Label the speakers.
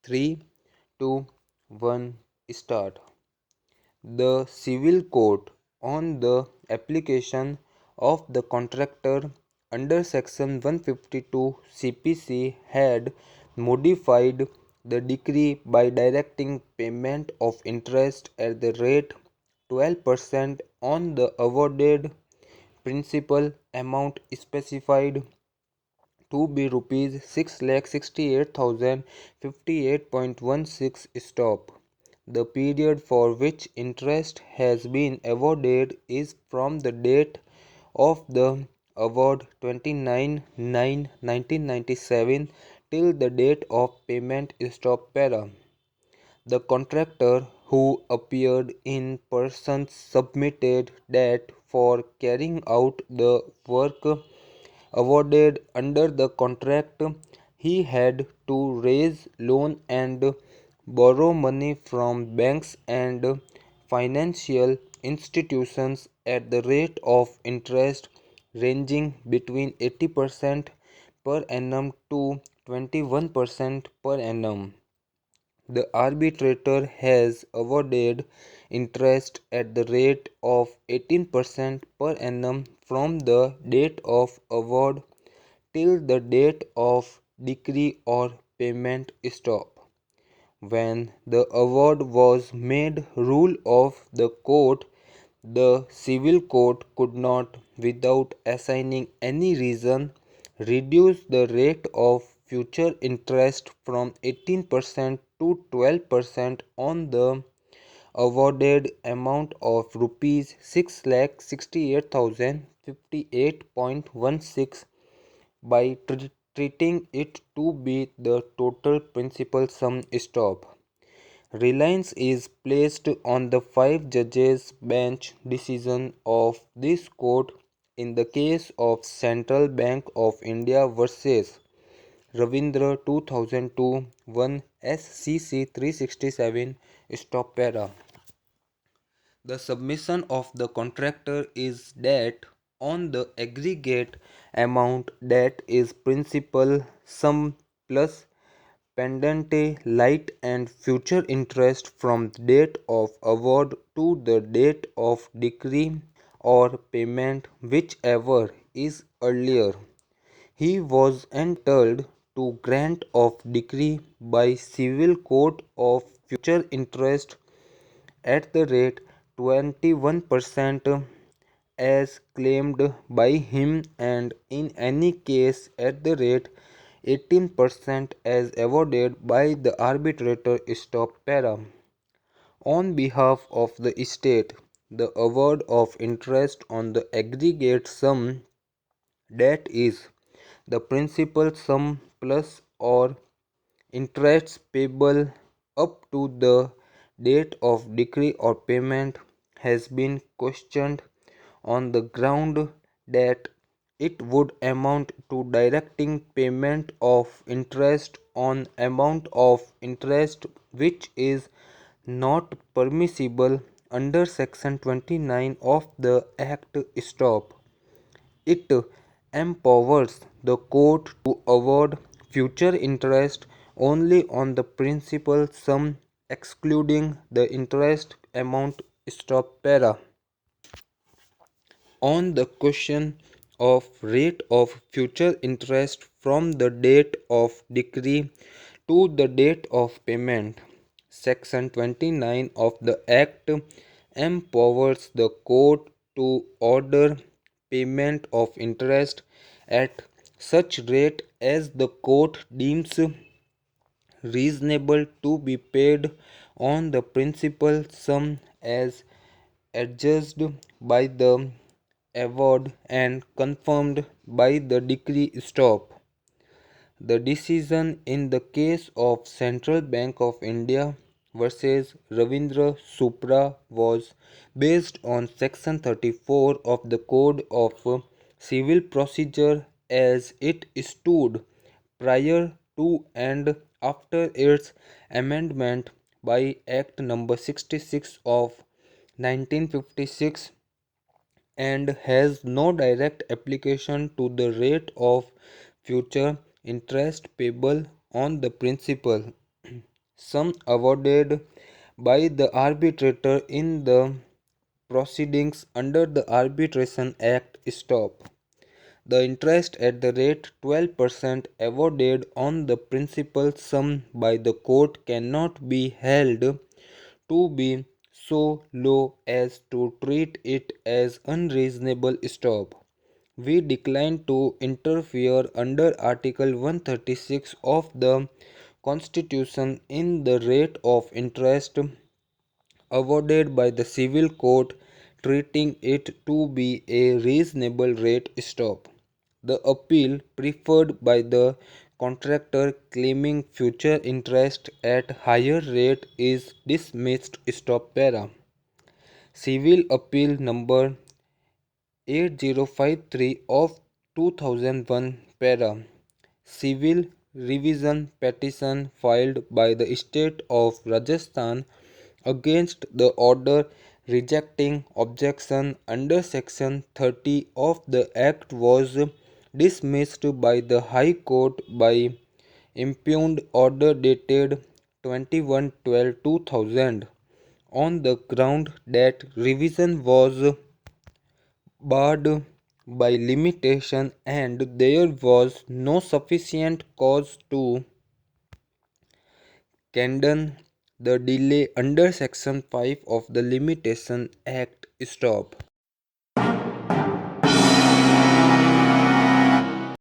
Speaker 1: 3, 2, 1, start. The Civil Code on the application of the contractor under Section 152 CPC had modified the decree by directing payment of interest at the rate 12% on the awarded principal amount specified to be rupees 6,68,058.16. Stop. The period for which interest has been awarded is from the date of the award 29/9/1997 till the date of payment. Stop para. The contractor who appeared in person submitted that for carrying out the work awarded under the contract, he had to raise loan and borrow money from banks and financial institutions at the rate of interest ranging between 80% per annum to 21% per annum. The arbitrator has awarded interest at the rate of 18% per annum from the date of award till the date of decree or payment. Stop. When the award was made rule of the court, the civil court could not, without assigning any reason, reduce the rate of future interest from 18% to 12% on the awarded amount of rupees 6,68,058.16 by treating it to be the total principal sum. Stop. Reliance is placed on the 5 judges bench decision of this court in the case of Central Bank of India versus Ravindra 2002 1 SCC 367. Stop para. The submission of the contractor is that on the aggregate amount, that is principal sum plus pendente light and future interest from the date of award to the date of decree or payment, whichever is earlier. He was entitled to grant of decree by civil court of future interest at the rate 21% as claimed by him, and in any case at the rate 18% as awarded by the arbitrator. Stop para. On behalf of the state, the award of interest on the aggregate sum, that is, the principal sum plus or interests payable up to the date of decree or payment, has been questioned on the ground that it would amount to directing payment of interest on amount of interest which is not permissible under section 29 of the act. Stop. It empowers the court to award future interest only on the principal sum, excluding the interest amount. Stop para. On the question of rate of future interest from the date of decree to the date of payment, section 29 of the act empowers the court to order payment of interest at such rate as the court deems reasonable to be paid on the principal sum as adjudged by the award and confirmed by the decree. Stop. The decision in the case of Central Bank of India versus Ravindra Supra was based on section 34 of the Code of Civil Procedure as it stood prior to and after its amendment by Act number 66 of 1956, and has no direct application to the rate of future interest payable on the principal. sum awarded by the arbitrator in the proceedings under the Arbitration Act stop. The interest at the rate 12% awarded on the principal sum by the court cannot be held to be so low as to treat it as unreasonable stop. We decline to interfere under Article 136 of the Constitution in the rate of interest awarded by the civil court, treating it to be a reasonable rate stop. The appeal preferred by the contractor claiming future interest at higher rate is dismissed stop para. Civil Appeal number 8053 of 2001 para. Civil revision petition filed by the state of Rajasthan against the order rejecting objection under section 30 of the act was dismissed by the High Court by impugned order dated 21/12/2000 on the ground that revision was barred by limitation and there was no sufficient cause to condone the delay under section 5 of the Limitation Act stop.